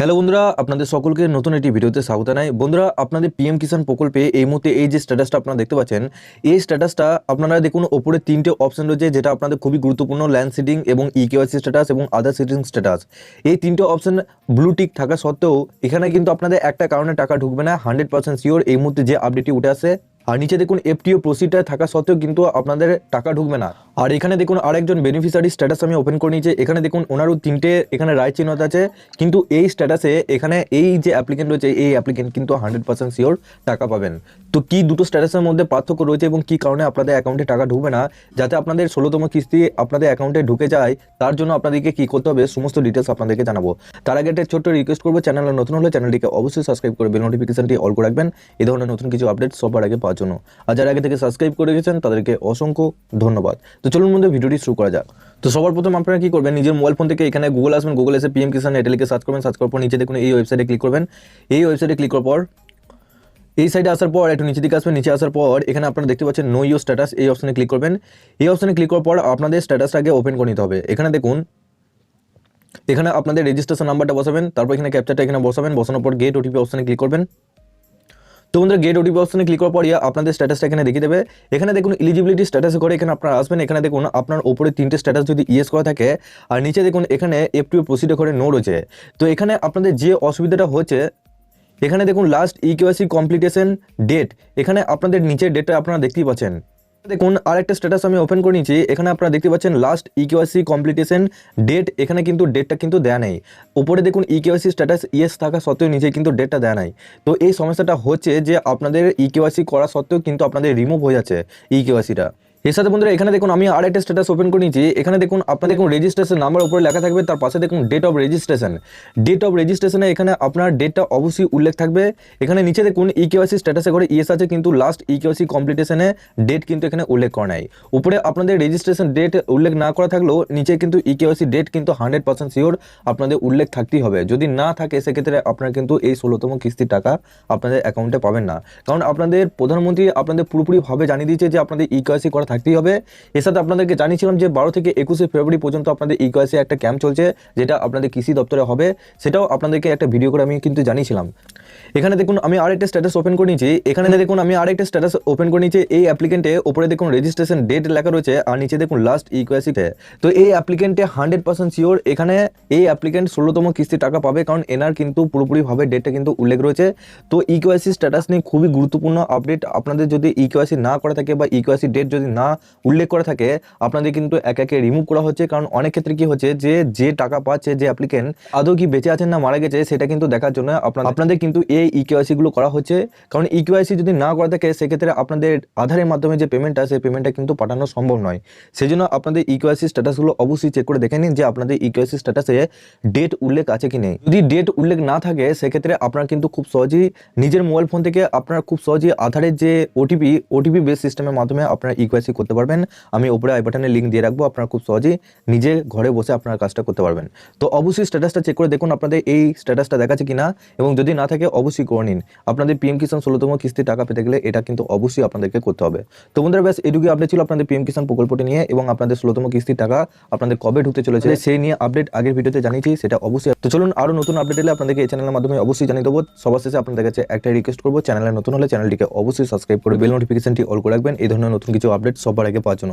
Hello বন্ধুরা, আপনাদের সকলকে নতুন একটি ভিডিওতে স্বাগত জানাই। বন্ধুরা, আপনাদের পিএম কিষাণ প্রকল্পে এই মুহূর্তে এই যে স্ট্যাটাসটা আপনারা দেখতে পাচ্ছেন, এই স্ট্যাটাসটা আপনারা দেখুন ওপরে তিনটে অপশন রয়েছে, যেটা আপনাদের খুবই গুরুত্বপূর্ণ: ল্যান্ড সিডিং এবং ইকেওয়াইসি স্ট্যাটাস এবং আদার সিডিং স্ট্যাটাস। এই তিনটে অপশন ব্লু টিক থাকা সত্ত্বেও এখানে কিন্তু আপনাদের একটা কারণে টাকা ঢুকবে না, 100% শিওর। এই মুহূর্তে যে আপডেটটি উঠে আসে, আর নিচে দেখুন এফটিও প্রসিডার থাকা সত্ত্বেও কিন্তু আপনাদের টাকা ঢুকবে না। আর এখানে দেখুন আরেকজন বেনিফিশিয়ারি স্ট্যাটাস আমি ওপেন করে নিয়েছি। এখানে দেখুন ওনারও তিনটে এখানে রাইট চিহ্ন আছে, কিন্তু এই স্ট্যাটাসে এখানে এই যে অ্যাপ্লিকেন্ট রয়েছে, এই অ্যাপ্লিকেন্ট কিন্তু 100% শিওর টাকা পাবেন। তো কি দুটো স্ট্যাটাসের মধ্যে পার্থক্য রয়েছে এবং কি কারণে আপনাদের অ্যাকাউন্টে টাকা ঢুকবে না, যাতে আপনাদের 16তম কিস্তি আপনাদের অ্যাকাউন্টে ঢুকে যায়, তার জন্য আপনাদেরকে কি করতে হবে সমস্ত ডিটেলস আপনাদেরকে জানাবো। তার আগে একটা ছোট্ট রিকোয়েস্ট করবো, চ্যানেলে নতুন হলে চ্যানেলটিকে অবশ্যই সাবস্ক্রাইব করে বেল নোটিফিকেশনটি অল করে রাখবেন, এই ধরনের নতুন কিছু আপডেট সবার আগে পাওয়ার জন্য। আর যারা আগে থেকে সাবস্ক্রাইব করে রেখেছেন তাদেরকে অসংখ্য ধন্যবাদ। তো চলুন বন্ধু, ভিডিওটি শুরু করা যাক। তো সবার প্রথম আপনারা কি করবেন, নিজের মোবাইল ফোন থেকে এখানে গুগল আসবেন, গুগল এসে পিএম কিষাণ এটা লিখে সার্চ করবেন। সার্চ করার পর নিচে দেখুন এই ওয়েবসাইটে ক্লিক করবেন। এই ওয়েবসাইটে ক্লিক করার পর এই সাইডে আসার পর একটু নিচে দিকে আসবেন। নিচে আসার পর এখানে আপনারা দেখতে পাচ্ছেন নো ইউর স্ট্যাটাস, এই অপশনে ক্লিক করবেন। এই অপশনে ক্লিক করার পর আপনাদের স্ট্যাটাসটাকে ওপেন করে নিতে হবে। এখানে দেখুন, এখানে আপনাদের রেজিস্ট্রেশন নাম্বারটা বসাবেন, তারপর এখানে ক্যাপচারটা এখানে বসাবেন। বসানোর পর গেট ওটিপি অপশনে ক্লিক করবেন। তো বন্ধুরা, গেট ওটিপি অপশনে ক্লিক করার পর আপনাদের স্ট্যাটাসটা এখানে দেখিয়ে দেবে। এখানে দেখুন এলিজিবিলিটি স্ট্যাটাসে করে এখানে আপনারা আসবেন। এখানে দেখুন আপনার উপরে তিনটে স্ট্যাটাস যদি ইয়েস করা থাকে, আর নিচে দেখুন এখানে এফটিও প্রসিডার করে নো রয়েছে। তো এখানে আপনাদের যে অসুবিধাটা হচ্ছে, এখানে দেখুন লাস্ট ইকেওয়াইসি কমপ্লিটেশন ডেট, এখানে আপনাদের নিচের ডেটটা আপনারা দেখতেই পাচ্ছেন। দেখুন আরেকটা স্ট্যাটাস আমি ওপেন করে নিয়েছি। এখানে আপনারা দেখতে পাচ্ছেন লাস্ট ইকেওয়াইসি কমপ্লিটেশন ডেট, এখানে কিন্তু ডেটটা কিন্তু দেয়া নেই। উপরে দেখুন ইকেওয়াইসি স্ট্যাটাস ইয়েস থাকা সত্ত্বেও নিচে কিন্তু ডেটটা দেয়া নাই। তো এই সমস্যাটা হচ্ছে যে আপনাদের ইকেওয়াইসি করা সত্ত্বেও কিন্তু আপনাদের রিমুভ হয়ে যাচ্ছে ইকেওয়াইসিটা। এর সাথে বন্ধুরা এখানে দেখুন আমি আর একটা স্ট্যাটাস ওপেন করে নিয়েছি। এখানে দেখুন আপনাদের দেখুন রেজিস্ট্রেশন নাম্বার উপরে লেখা থাকবে, তার পাশে দেখুন date of registration. Date of রেজিস্ট্রেশনে এখানে আপনার ডেটটা অবশ্যই উল্লেখ থাকবে। এখানে নিচে দেখুন ইকেওয়াইসি স্ট্যাটাসে করে ইয়েস আছে, কিন্তু লাস্ট ইকেওয়াইসি কমপ্লিটেশনে ডেট কিন্তু এখানে উল্লেখ করা নাই। উপরে আপনাদের রেজিস্ট্রেশন ডেট উল্লেখ না করা থাকলেও নিচে কিন্তু ইকেওয়াইসি ডেট কিন্তু 100% শিওর আপনাদের উল্লেখ থাকতেই হবে। যদি না থাকে সেক্ষেত্রে আপনারা কিন্তু এই 16তম কিস্তির টাকা আপনাদের অ্যাকাউন্টে পাবেন না, কারণ আপনাদের প্রধানমন্ত্রী আপনাদের পুরোপুরিভাবে জানিয়ে দিয়েছে যে আপনাদের ইকেওয়াইসি করা থাকতেই হবে। এর সাথে আপনাদেরকে জানিয়েছিলাম যে 12 থেকে 21 ফেব্রুয়ারি পর্যন্ত আপনাদের ইকেওয়াইসি একটা ক্যাম্প চলছে, যেটা আপনাদের কৃষি দপ্তরে হবে, সেটাও আপনাদেরকে একটা ভিডিও করে আমি কিন্তু জানিয়েছিলাম। এখানে দেখুন আমি আরেকটা স্ট্যাটাস ওপেন করে নিয়েছি। এখানে দেখুন আমি আরেকটা স্ট্যাটাস ওপেন করে নিয়েছি। এই অ্যাপ্লিকেন্টে উপরে দেখুন রেজিস্ট্রেশন ডেট লেখা রয়েছে, আর নিচে দেখুন লাস্ট ইকেওয়াইসিতে। তো এই অ্যাপ্লিকেন্টে 100% শিওর এখানে এই অ্যাপ্লিকেন্ট 16তম কিস্তি টাকা পাবে, কারণ এনার কিন্তু পুরোপুরিভাবে ডেটটা কিন্তু উল্লেখ রয়েছে। তো ইকেওয়াইসি স্ট্যাটাস নিয়ে খুবই গুরুত্বপূর্ণ আপডেট। আপনাদের যদি ইকেওয়াইসি না করা থাকে বা ইকেওয়াইসি ডেট যদি না উল্লেখ করা থাকে, আপনাদের কিন্তু একে একে রিমুভ করা হচ্ছে। কারণ অনেক ক্ষেত্রে কি হচ্ছে যে টাকা পাচ্ছে যে অ্যাপ্লিকেন্ট, আদৌ কি বেঁচে আছেন না মারা গেছে সেটা কিন্তু দেখার জন্য আপনাদের কিন্তু এই ইকেওয়াইসি গুলো করা হচ্ছে। কারণ ইকেওয়াইসি যদি না করা থাকে সেক্ষেত্রে আপনাদের আধারের মাধ্যমে যে পেমেন্টটা, সেই পেমেন্টটা কিন্তু পাঠানো সম্ভব নয়। সেই জন্য আপনাদের ইকেওয়াইসি স্ট্যাটাসগুলো অবশ্যই চেক করে দেখে নিন যে আপনাদের ইকেওয়াইসি স্ট্যাটাসে ডেট উল্লেখ আছে কি নেই। যদি ডেট উল্লেখ না থাকে সেক্ষেত্রে আপনারা কিন্তু খুব সহজেই নিজের মোবাইল ফোন থেকে আপনারা খুব সহজেই আধারের যে ওটিপি বেস সিস্টেমের মাধ্যমে আপনারা ইকেওয়াইসি করতে পারবেন। আমি উপরে আই বাটনে লিঙ্ক দিয়ে রাখবো, আপনারা খুব সহজেই নিজে ঘরে বসে আপনারা কাজটা করতে পারবেন। তো অবশ্যই স্ট্যাটাসটা চেক করে দেখুন আপনাদের এই স্ট্যাটাসটা দেখাচ্ছে কিনা, এবং যদি না থাকে অবশ্যই করে নিন। আপনাদের পিএম কিষাণ 16তম কিস্তি টাকা পেতে গেলে এটা কিন্তু অবশ্যই আপনাদেরকে করতে হবে। তো বন্ধুরা, ব্যাস এটুকুই আপডেট ছিল আপনাদের পিএম কিষাণ প্রকল্পটি নিয়ে, এবং আপনাদের 16তম কিস্তির টাকা আপনাদের কবে ঢুকতে চলেছে সেই নিয়ে আপডেট আগের ভিডিওতে জানিয়েছি, সেটা অবশ্যই। তো চলুন আরো নতুন আপডেট এলে আপনাদেরকে এই চ্যানেলের মাধ্যমে অবশ্যই জানিয়ে দেবো। সবার শেষে আপনাদের কাছে একটা রিকোয়েস্ট করবো, চ্যানেলে নতুন হলে চ্যানেলটিকে অবশ্যই সাবস্ক্রাইব করে বেল নোটিফিকেশনটি অল করে রাখবেন, এই ধরনের নতুন কিছু আপডেট সবার আগে পাওয়ার জন্য।